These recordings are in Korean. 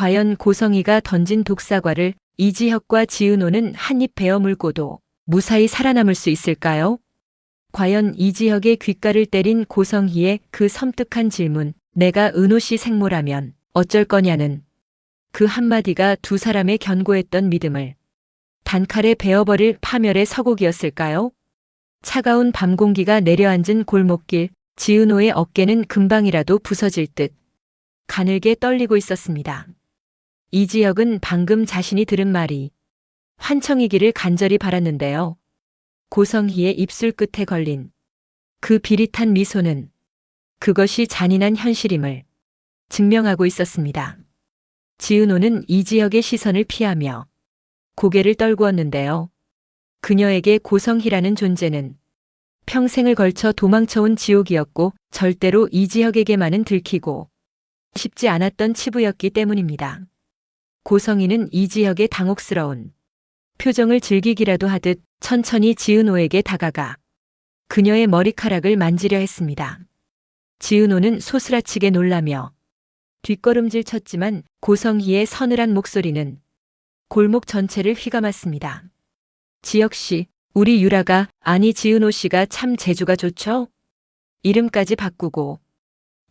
과연 고성이가 던진 독사과를 이지혁과 지은호는 한 입 베어 물고도 무사히 살아남을 수 있을까요? 과연 이지혁의 귓가를 때린 고성희의 그 섬뜩한 질문, 내가 은호 씨 생모라면 어쩔 거냐는 그 한마디가 두 사람의 견고했던 믿음을 단칼에 베어버릴 파멸의 서곡이었을까요? 차가운 밤 공기가 내려앉은 골목길, 지은호의 어깨는 금방이라도 부서질 듯 가늘게 떨리고 있었습니다. 이지혁은 방금 자신이 들은 말이 환청이기를 간절히 바랐는데요. 고성희의 입술 끝에 걸린 그 비릿한 미소는 그것이 잔인한 현실임을 증명하고 있었습니다. 지은호는 이지혁의 시선을 피하며 고개를 떨구었는데요. 그녀에게 고성희라는 존재는 평생을 걸쳐 도망쳐온 지옥이었고 절대로 이지혁에게만은 들키고 싶지 않았던 치부였기 때문입니다. 고성희는 이지혁의 당혹스러운 표정을 즐기기라도 하듯 천천히 지은호에게 다가가 그녀의 머리카락을 만지려 했습니다. 지은호는 소스라치게 놀라며 뒷걸음질 쳤지만 고성희의 서늘한 목소리는 골목 전체를 휘감았습니다. 지혁 씨, 우리 유라가, 아니 지은호 씨가 참 재주가 좋죠? 이름까지 바꾸고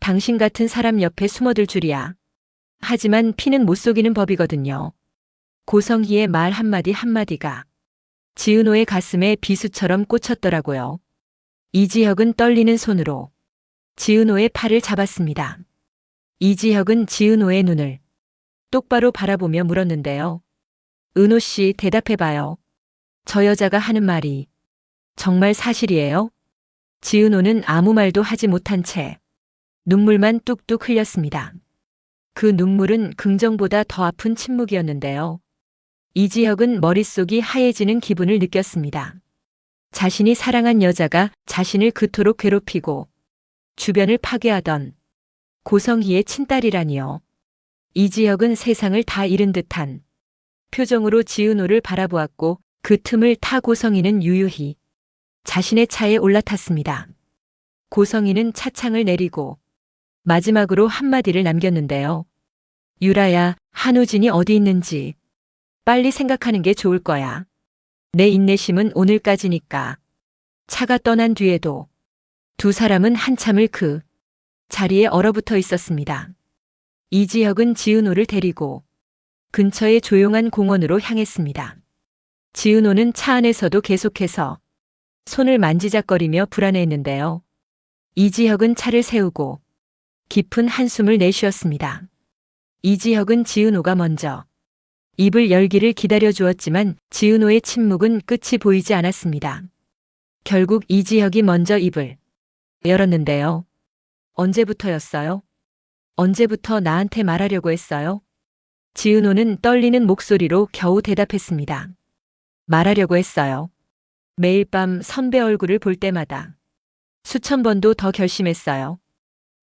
당신 같은 사람 옆에 숨어들 줄이야. 하지만 피는 못 속이는 법이거든요. 고성희의 말 한마디 한마디가 지은호의 가슴에 비수처럼 꽂혔더라고요. 이지혁은 떨리는 손으로 지은호의 팔을 잡았습니다. 이지혁은 지은호의 눈을 똑바로 바라보며 물었는데요. 은호 씨, 대답해봐요. 저 여자가 하는 말이 정말 사실이에요? 지은호는 아무 말도 하지 못한 채 눈물만 뚝뚝 흘렸습니다. 그 눈물은 긍정보다 더 아픈 침묵이었는데요. 이지혁은 머릿속이 하얘지는 기분을 느꼈습니다. 자신이 사랑한 여자가 자신을 그토록 괴롭히고 주변을 파괴하던 고성희의 친딸이라니요. 이지혁은 세상을 다 잃은 듯한 표정으로 지은호를 바라보았고 그 틈을 타 고성희는 유유히 자신의 차에 올라탔습니다. 고성희는 차창을 내리고 마지막으로 한마디를 남겼는데요. 유라야, 한우진이 어디 있는지 빨리 생각하는 게 좋을 거야. 내 인내심은 오늘까지니까. 차가 떠난 뒤에도 두 사람은 한참을 그 자리에 얼어붙어 있었습니다. 이지혁은 지은호를 데리고 근처의 조용한 공원으로 향했습니다. 지은호는 차 안에서도 계속해서 손을 만지작거리며 불안해했는데요. 이지혁은 차를 세우고 깊은 한숨을 내쉬었습니다. 이지혁은 지은호가 먼저 입을 열기를 기다려 주었지만 지은호의 침묵은 끝이 보이지 않았습니다. 결국 이지혁이 먼저 입을 열었는데요. 언제부터였어요? 언제부터 나한테 말하려고 했어요? 지은호는 떨리는 목소리로 겨우 대답했습니다. 말하려고 했어요. 매일 밤 선배 얼굴을 볼 때마다 수천 번도 더 결심했어요.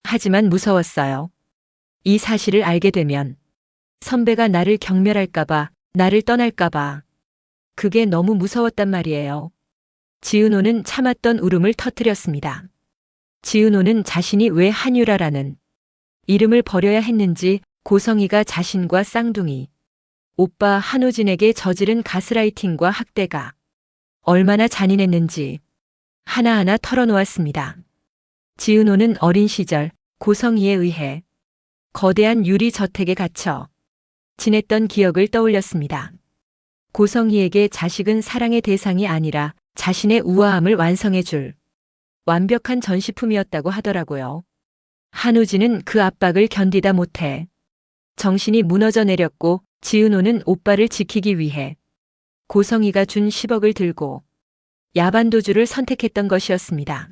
하지만 무서웠어요. 이 사실을 알게 되면 선배가 나를 경멸할까봐, 나를 떠날까봐. 그게 너무 무서웠단 말이에요. 지은호는 참았던 울음을 터뜨렸습니다. 지은호는 자신이 왜 한유라라는 이름을 버려야 했는지, 고성희가 자신과 쌍둥이 오빠 한우진에게 저지른 가스라이팅과 학대가 얼마나 잔인했는지 하나하나 털어놓았습니다. 지은호는 어린 시절 고성희에 의해 거대한 유리 저택에 갇혀 지냈던 기억을 떠올렸습니다. 고성희에게 자식은 사랑의 대상이 아니라 자신의 우아함을 완성해줄 완벽한 전시품이었다고 하더라고요. 한우진은 그 압박을 견디다 못해 정신이 무너져 내렸고 지은호는 오빠를 지키기 위해 고성희가 준 10억을 들고 야반도주를 선택했던 것이었습니다.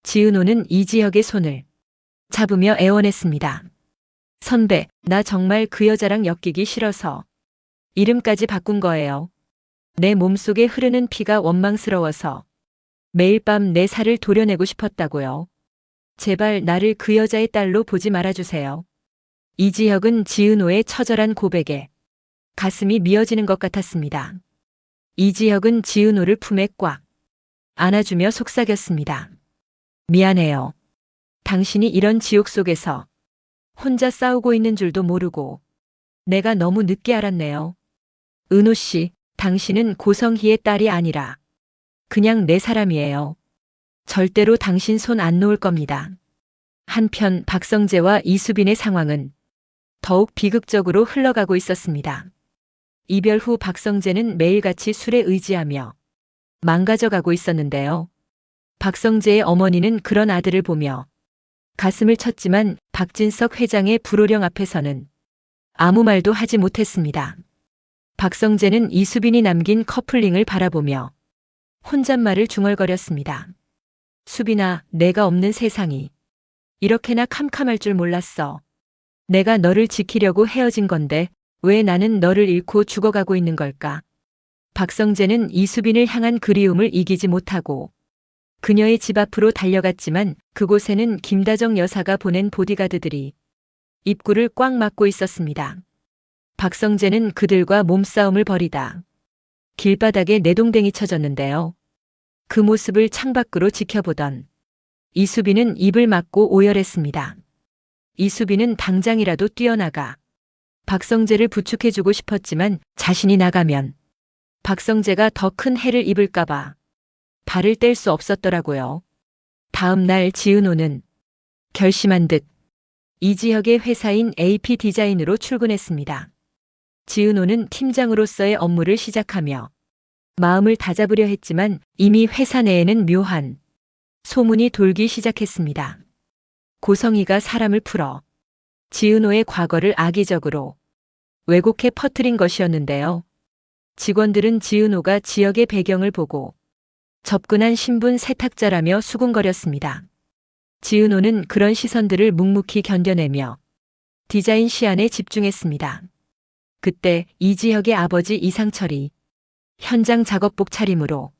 지은호는 이지혁의 손을 잡으며 애원했습니다. 선배, 나 정말 그 여자랑 엮이기 싫어서 이름까지 바꾼 거예요. 내 몸속에 흐르는 피가 원망스러워서 매일 밤 내 살을 도려내고 싶었다고요. 제발 나를 그 여자의 딸로 보지 말아주세요. 이지혁은 지은호의 처절한 고백에 가슴이 미어지는 것 같았습니다. 이지혁은 지은호를 품에 꽉 안아주며 속삭였습니다. 미안해요. 당신이 이런 지옥 속에서 혼자 싸우고 있는 줄도 모르고 내가 너무 늦게 알았네요. 은호 씨, 당신은 고성희의 딸이 아니라 그냥 내 사람이에요. 절대로 당신 손 안 놓을 겁니다. 한편 박성재와 이수빈의 상황은 더욱 비극적으로 흘러가고 있었습니다. 이별 후 박성재는 매일같이 술에 의지하며 망가져가고 있었는데요. 박성재의 어머니는 그런 아들을 보며 가슴을 쳤지만 박진석 회장의 불호령 앞에서는 아무 말도 하지 못했습니다. 박성재는 이수빈이 남긴 커플링을 바라보며 혼잣말을 중얼거렸습니다. 수빈아, 내가 없는 세상이 이렇게나 캄캄할 줄 몰랐어. 내가 너를 지키려고 헤어진 건데 왜 나는 너를 잃고 죽어가고 있는 걸까? 박성재는 이수빈을 향한 그리움을 이기지 못하고 그녀의 집 앞으로 달려갔지만 그곳에는 김다정 여사가 보낸 보디가드들이 입구를 꽉 막고 있었습니다. 박성재는 그들과 몸싸움을 벌이다 길바닥에 내동댕이 쳐졌는데요. 그 모습을 창밖으로 지켜보던 이수빈은 입을 막고 오열했습니다. 이수빈은 당장이라도 뛰어나가 박성재를 부축해주고 싶었지만 자신이 나가면 박성재가 더 큰 해를 입을까봐 발을 뗄 수 없었더라고요. 다음 날 지은호는 결심한 듯 이지혁의 회사인 AP 디자인으로 출근했습니다. 지은호는 팀장으로서의 업무를 시작하며 마음을 다잡으려 했지만 이미 회사 내에는 묘한 소문이 돌기 시작했습니다. 고성희가 사람을 풀어 지은호의 과거를 악의적으로 왜곡해 퍼뜨린 것이었는데요. 직원들은 지은호가 지역의 배경을 보고 접근한 신분 세탁자라며 수군거렸습니다. 지은호는 그런 시선들을 묵묵히 견뎌내며 디자인 시안에 집중했습니다. 그때 이지혁의 아버지 이상철이 현장 작업복 차림으로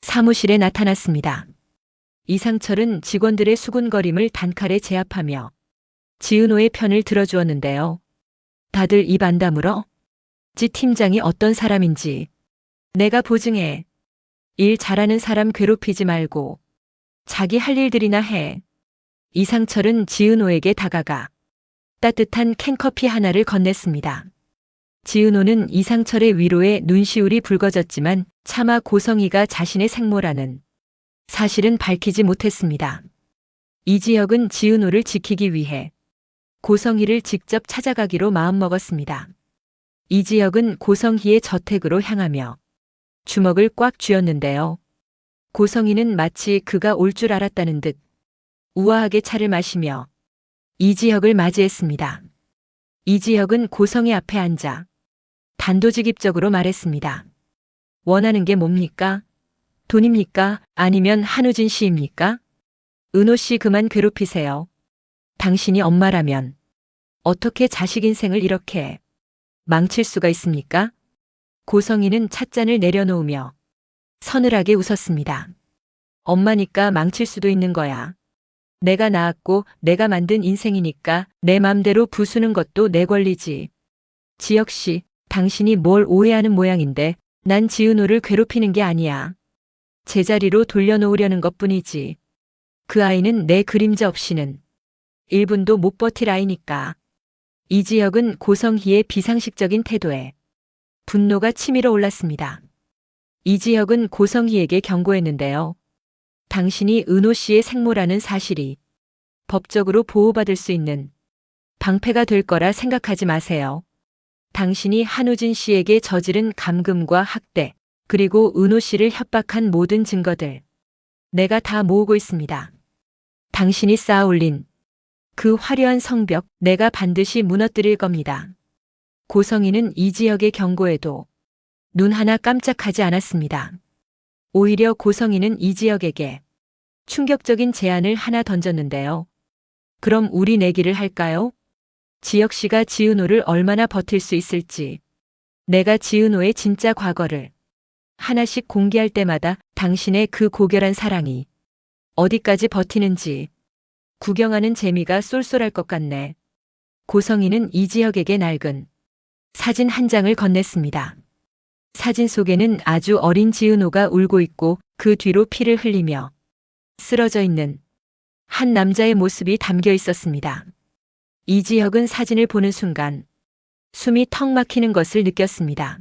사무실에 나타났습니다. 이상철은 직원들의 수군거림을 단칼에 제압하며 지은호의 편을 들어주었는데요. 다들 입 안 다물어? 지 팀장이 어떤 사람인지 내가 보증해. 일 잘하는 사람 괴롭히지 말고 자기 할 일들이나 해. 이상철은 지은호에게 다가가 따뜻한 캔커피 하나를 건넸습니다. 지은호는 이상철의 위로에 눈시울이 붉어졌지만 차마 고성희가 자신의 생모라는 사실은 밝히지 못했습니다. 이지혁은 지은호를 지키기 위해 고성희를 직접 찾아가기로 마음먹었습니다. 이지혁은 고성희의 저택으로 향하며 주먹을 꽉 쥐었는데요. 고성희는 마치 그가 올 줄 알았다는 듯 우아하게 차를 마시며 이지혁을 맞이했습니다. 이지혁은 고성희 앞에 앉아 단도직입적으로 말했습니다. 원하는 게 뭡니까? 돈입니까? 아니면 한우진 씨입니까? 은호 씨 그만 괴롭히세요. 당신이 엄마라면 어떻게 자식 인생을 이렇게 망칠 수가 있습니까? 고성희는 찻잔을 내려놓으며 서늘하게 웃었습니다. 엄마니까 망칠 수도 있는 거야. 내가 낳았고 내가 만든 인생이니까 내 맘대로 부수는 것도 내 권리지. 지혁 씨, 당신이 뭘 오해하는 모양인데 난 지은호를 괴롭히는 게 아니야. 제자리로 돌려놓으려는 것뿐이지. 그 아이는 내 그림자 없이는 1분도 못 버틸 아이니까. 이지혁은 고성희의 비상식적인 태도에 분노가 치밀어 올랐습니다. 이지혁은 고성희에게 경고했는데요. 당신이 은호 씨의 생모라는 사실이 법적으로 보호받을 수 있는 방패가 될 거라 생각하지 마세요. 당신이 한우진 씨에게 저지른 감금과 학대, 그리고 은호 씨를 협박한 모든 증거들 내가 다 모으고 있습니다. 당신이 쌓아올린 그 화려한 성벽 내가 반드시 무너뜨릴 겁니다. 고성희는 이지혁의 경고에도 눈 하나 깜짝하지 않았습니다. 오히려 고성희는 이지혁에게 충격적인 제안을 하나 던졌는데요. 그럼 우리 내기를 할까요? 지혁 씨가 지은호를 얼마나 버틸 수 있을지. 내가 지은호의 진짜 과거를 하나씩 공개할 때마다 당신의 그 고결한 사랑이 어디까지 버티는지 구경하는 재미가 쏠쏠할 것 같네. 고성희는 이지혁에게 낡은 사진 한 장을 건넸습니다. 사진 속에는 아주 어린 지은호가 울고 있고 그 뒤로 피를 흘리며 쓰러져 있는 한 남자의 모습이 담겨 있었습니다. 이지혁은 사진을 보는 순간 숨이 턱 막히는 것을 느꼈습니다.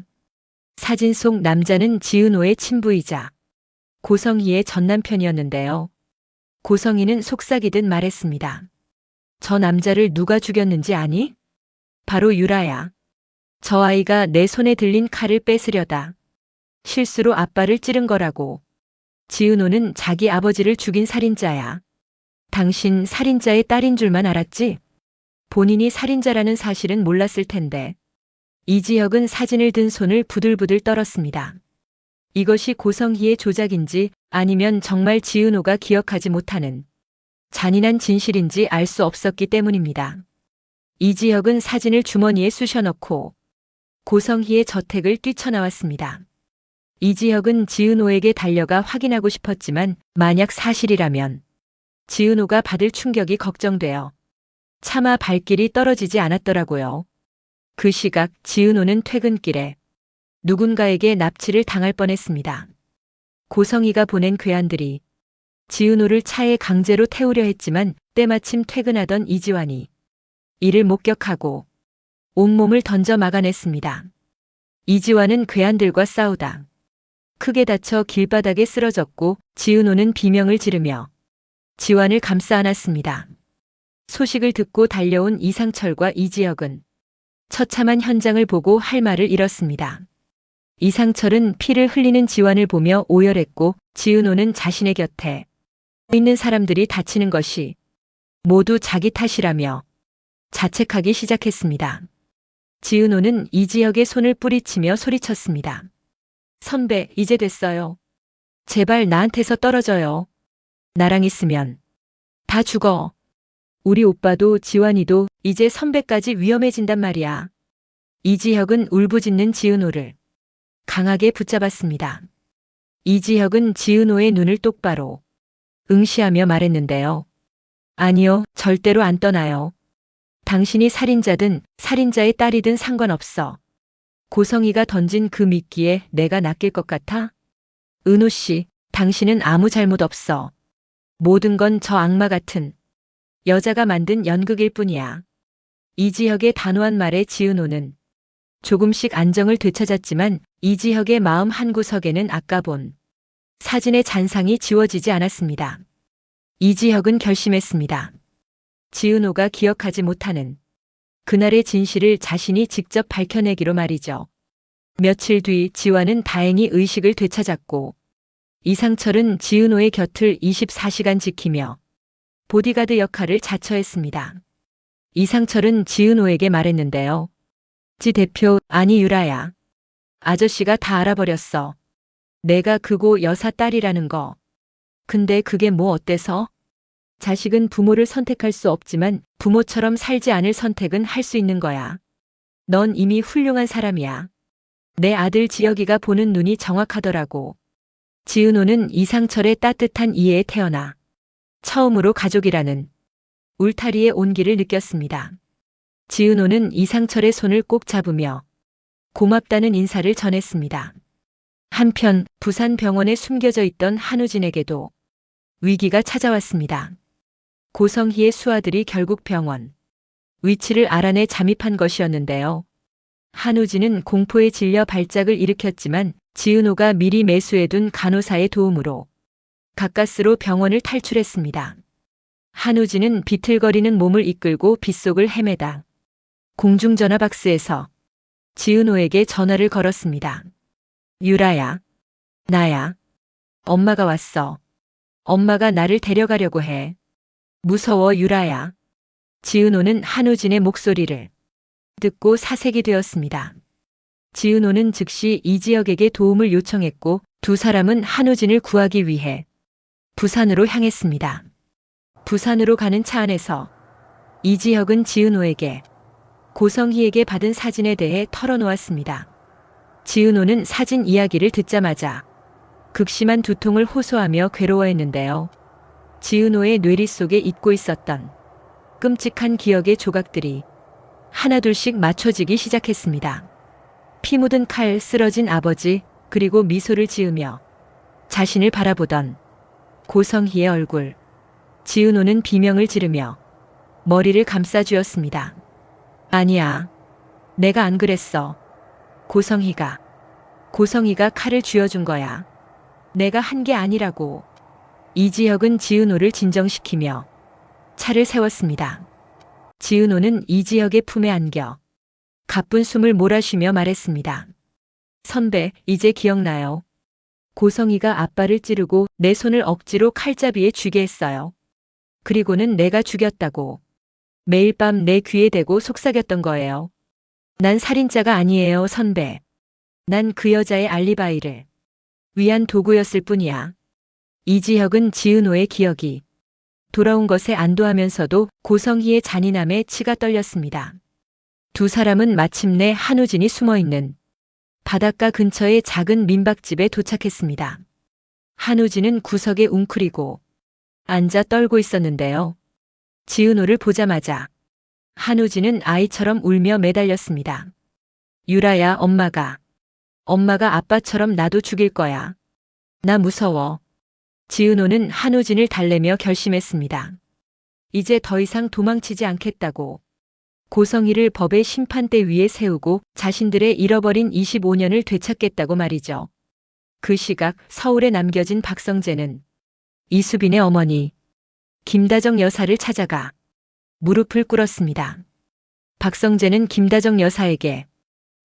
사진 속 남자는 지은호의 친부이자 고성희의 전남편이었는데요. 고성희는 속삭이듯 말했습니다. 저 남자를 누가 죽였는지 아니? 바로 유라야. 저 아이가 내 손에 들린 칼을 뺏으려다 실수로 아빠를 찌른 거라고. 지은호는 자기 아버지를 죽인 살인자야. 당신 살인자의 딸인 줄만 알았지? 본인이 살인자라는 사실은 몰랐을 텐데. 이지혁은 사진을 든 손을 부들부들 떨었습니다. 이것이 고성희의 조작인지 아니면 정말 지은호가 기억하지 못하는 잔인한 진실인지 알 수 없었기 때문입니다. 이지혁은 사진을 주머니에 쑤셔넣고 고성희의 저택을 뛰쳐나왔습니다. 이지혁은 지은호에게 달려가 확인하고 싶었지만 만약 사실이라면 지은호가 받을 충격이 걱정되어 차마 발길이 떨어지지 않았더라고요. 그 시각 지은호는 퇴근길에 누군가에게 납치를 당할 뻔했습니다. 고성희가 보낸 괴한들이 지은호를 차에 강제로 태우려 했지만 때마침 퇴근하던 이지환이 이를 목격하고 온몸을 던져 막아냈습니다. 이지환은 괴한들과 싸우다 크게 다쳐 길바닥에 쓰러졌고 지은호는 비명을 지르며 지환을 감싸 안았습니다. 소식을 듣고 달려온 이상철과 이지혁은 처참한 현장을 보고 할 말을 잃었습니다. 이상철은 피를 흘리는 지환을 보며 오열했고 지은호는 자신의 곁에 있는 사람들이 다치는 것이 모두 자기 탓이라며 자책하기 시작했습니다. 지은호는 이지혁의 손을 뿌리치며 소리쳤습니다. 선배, 이제 됐어요. 제발 나한테서 떨어져요. 나랑 있으면 다 죽어. 우리 오빠도 지환이도 이제 선배까지 위험해진단 말이야. 이지혁은 울부짖는 지은호를 강하게 붙잡았습니다. 이지혁은 지은호의 눈을 똑바로 응시하며 말했는데요. 아니요, 절대로 안 떠나요. 당신이 살인자든 살인자의 딸이든 상관없어. 고성희가 던진 그 미끼에 내가 낚일 것 같아? 은호 씨, 당신은 아무 잘못 없어. 모든 건 저 악마 같은 여자가 만든 연극일 뿐이야. 이지혁의 단호한 말에 지은호는 조금씩 안정을 되찾았지만 이지혁의 마음 한구석에는 아까 본 사진의 잔상이 지워지지 않았습니다. 이지혁은 결심했습니다. 지은호가 기억하지 못하는 그날의 진실을 자신이 직접 밝혀내기로 말이죠. 며칠 뒤 지환은 다행히 의식을 되찾았고 이상철은 지은호의 곁을 24시간 지키며 보디가드 역할을 자처했습니다. 이상철은 지은호에게 말했는데요. 지 대표, 아니 유라야. 아저씨가 다 알아버렸어. 내가 그고 여사 딸이라는 거. 근데 그게 뭐 어때서? 자식은 부모를 선택할 수 없지만 부모처럼 살지 않을 선택은 할 수 있는 거야. 넌 이미 훌륭한 사람이야. 내 아들 지혁이가 보는 눈이 정확하더라고. 지은호는 이상철의 따뜻한 이해에 태어나 처음으로 가족이라는 울타리의 온기를 느꼈습니다. 지은호는 이상철의 손을 꼭 잡으며 고맙다는 인사를 전했습니다. 한편 부산 병원에 숨겨져 있던 한우진에게도 위기가 찾아왔습니다. 고성희의 수하들이 결국 병원 위치를 알아내 잠입한 것이었는데요. 한우진은 공포에 질려 발작을 일으켰지만 지은호가 미리 매수해둔 간호사의 도움으로 가까스로 병원을 탈출했습니다. 한우진은 비틀거리는 몸을 이끌고 빗속을 헤매다 공중전화 박스에서 지은호에게 전화를 걸었습니다. 유라야. 나야. 엄마가 왔어. 엄마가 나를 데려가려고 해. 무서워 유라야. 지은호는 한우진의 목소리를 듣고 사색이 되었습니다. 지은호는 즉시 이지혁에게 도움을 요청했고 두 사람은 한우진을 구하기 위해 부산으로 향했습니다. 부산으로 가는 차 안에서 이지혁은 지은호에게 고성희에게 받은 사진에 대해 털어놓았습니다. 지은호는 사진 이야기를 듣자마자 극심한 두통을 호소하며 괴로워했는데요. 지은호의 뇌리 속에 잊고 있었던 끔찍한 기억의 조각들이 하나둘씩 맞춰지기 시작했습니다. 피 묻은 칼, 쓰러진 아버지, 그리고 미소를 지으며 자신을 바라보던 고성희의 얼굴. 지은호는 비명을 지르며 머리를 감싸 쥐었습니다. 아니야. 내가 안 그랬어. 고성희가. 고성희가 칼을 쥐어준 거야. 내가 한 게 아니라고. 이지혁은 지은호를 진정시키며 차를 세웠습니다. 지은호는 이지혁의 품에 안겨 가쁜 숨을 몰아쉬며 말했습니다. 선배, 이제 기억나요. 고성희가 아빠를 찌르고 내 손을 억지로 칼잡이에 쥐게 했어요. 그리고는 내가 죽였다고. 매일 밤 내 귀에 대고 속삭였던 거예요. 난 살인자가 아니에요, 선배. 난 그 여자의 알리바이를 위한 도구였을 뿐이야. 이지혁은 지은호의 기억이 돌아온 것에 안도하면서도 고성희의 잔인함에 치가 떨렸습니다. 두 사람은 마침내 한우진이 숨어있는 바닷가 근처의 작은 민박집에 도착했습니다. 한우진은 구석에 웅크리고 앉아 떨고 있었는데요. 지은호를 보자마자 한우진은 아이처럼 울며 매달렸습니다. 유라야, 엄마가 아빠처럼 나도 죽일 거야. 나 무서워. 지은호는 한우진을 달래며 결심했습니다. 이제 더 이상 도망치지 않겠다고. 고성희를 법의 심판대 위에 세우고 자신들의 잃어버린 25년을 되찾겠다고 말이죠. 그 시각 서울에 남겨진 박성재는 이수빈의 어머니 김다정 여사를 찾아가 무릎을 꿇었습니다. 박성재는 김다정 여사에게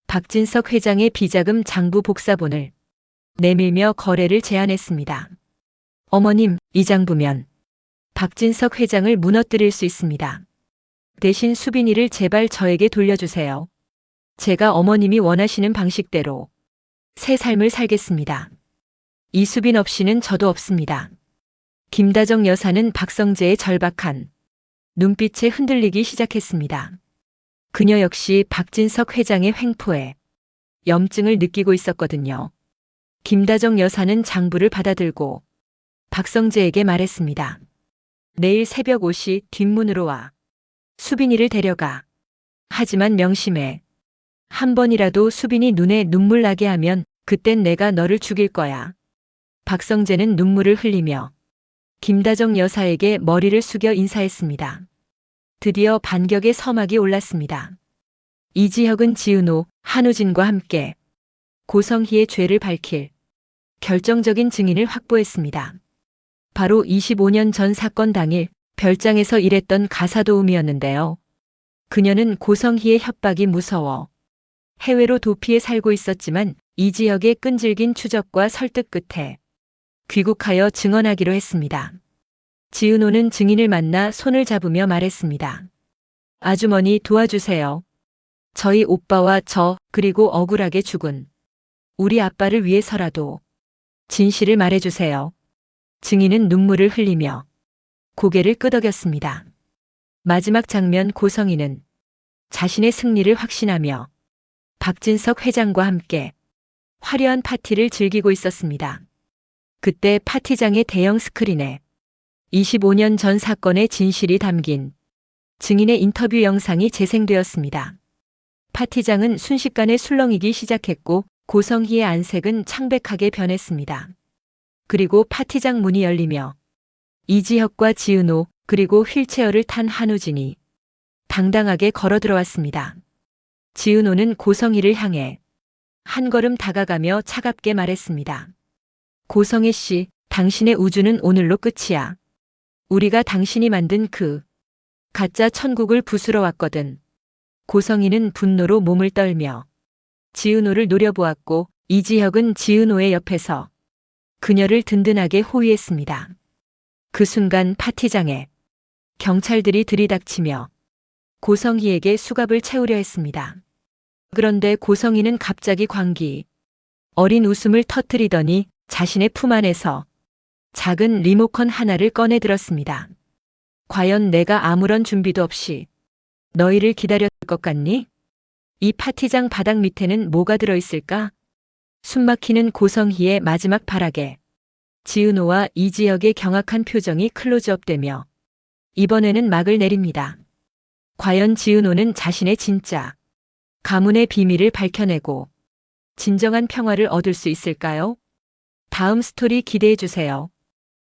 박진석 회장의 비자금 장부 복사본을 내밀며 거래를 제안했습니다. 어머님, 이 장부면 박진석 회장을 무너뜨릴 수 있습니다. 대신 수빈이를 제발 저에게 돌려주세요. 제가 어머님이 원하시는 방식대로 새 삶을 살겠습니다. 이수빈 없이는 저도 없습니다. 김다정 여사는 박성재의 절박한 눈빛에 흔들리기 시작했습니다. 그녀 역시 박진석 회장의 횡포에 염증을 느끼고 있었거든요. 김다정 여사는 장부를 받아들고 박성재에게 말했습니다. 내일 새벽 5시 뒷문으로 와. 수빈이를 데려가. 하지만 명심해. 한 번이라도 수빈이 눈에 눈물 나게 하면 그땐 내가 너를 죽일 거야. 박성재는 눈물을 흘리며 김다정 여사에게 머리를 숙여 인사했습니다. 드디어 반격의 서막이 올랐습니다. 이지혁은 지은호, 한우진과 함께 고성희의 죄를 밝힐 결정적인 증인을 확보했습니다. 바로 25년 전 사건 당일 별장에서 일했던 가사도우미였는데요. 그녀는 고성희의 협박이 무서워 해외로 도피해 살고 있었지만 이지혁의 끈질긴 추적과 설득 끝에 귀국하여 증언하기로 했습니다. 지은호는 증인을 만나 손을 잡으며 말했습니다. 아주머니 도와주세요. 저희 오빠와 저 그리고 억울하게 죽은 우리 아빠를 위해서라도 진실을 말해주세요. 증인은 눈물을 흘리며 고개를 끄덕였습니다. 마지막 장면 고성희는 자신의 승리를 확신하며 박진석 회장과 함께 화려한 파티를 즐기고 있었습니다. 그때 파티장의 대형 스크린에 25년 전 사건의 진실이 담긴 증인의 인터뷰 영상이 재생되었습니다. 파티장은 순식간에 술렁이기 시작했고 고성희의 안색은 창백하게 변했습니다. 그리고 파티장 문이 열리며 이지혁과 지은호 그리고 휠체어를 탄 한우진이 당당하게 걸어 들어왔습니다. 지은호는 고성희를 향해 한 걸음 다가가며 차갑게 말했습니다. 고성희 씨, 당신의 우주는 오늘로 끝이야. 우리가 당신이 만든 그 가짜 천국을 부수러 왔거든. 고성희는 분노로 몸을 떨며 지은호를 노려보았고 이지혁은 지은호의 옆에서 그녀를 든든하게 호위했습니다. 그 순간 파티장에 경찰들이 들이닥치며 고성희에게 수갑을 채우려 했습니다. 그런데 고성희는 갑자기 광기 어린 웃음을 터뜨리더니 자신의 품 안에서 작은 리모컨 하나를 꺼내 들었습니다. 과연 내가 아무런 준비도 없이 너희를 기다렸을 것 같니? 이 파티장 바닥 밑에는 뭐가 들어있을까? 숨막히는 고성희의 마지막 발악에 지은호와 이지혁의 경악한 표정이 클로즈업되며 이번에는 막을 내립니다. 과연 지은호는 자신의 진짜 가문의 비밀을 밝혀내고 진정한 평화를 얻을 수 있을까요? 다음 스토리 기대해 주세요.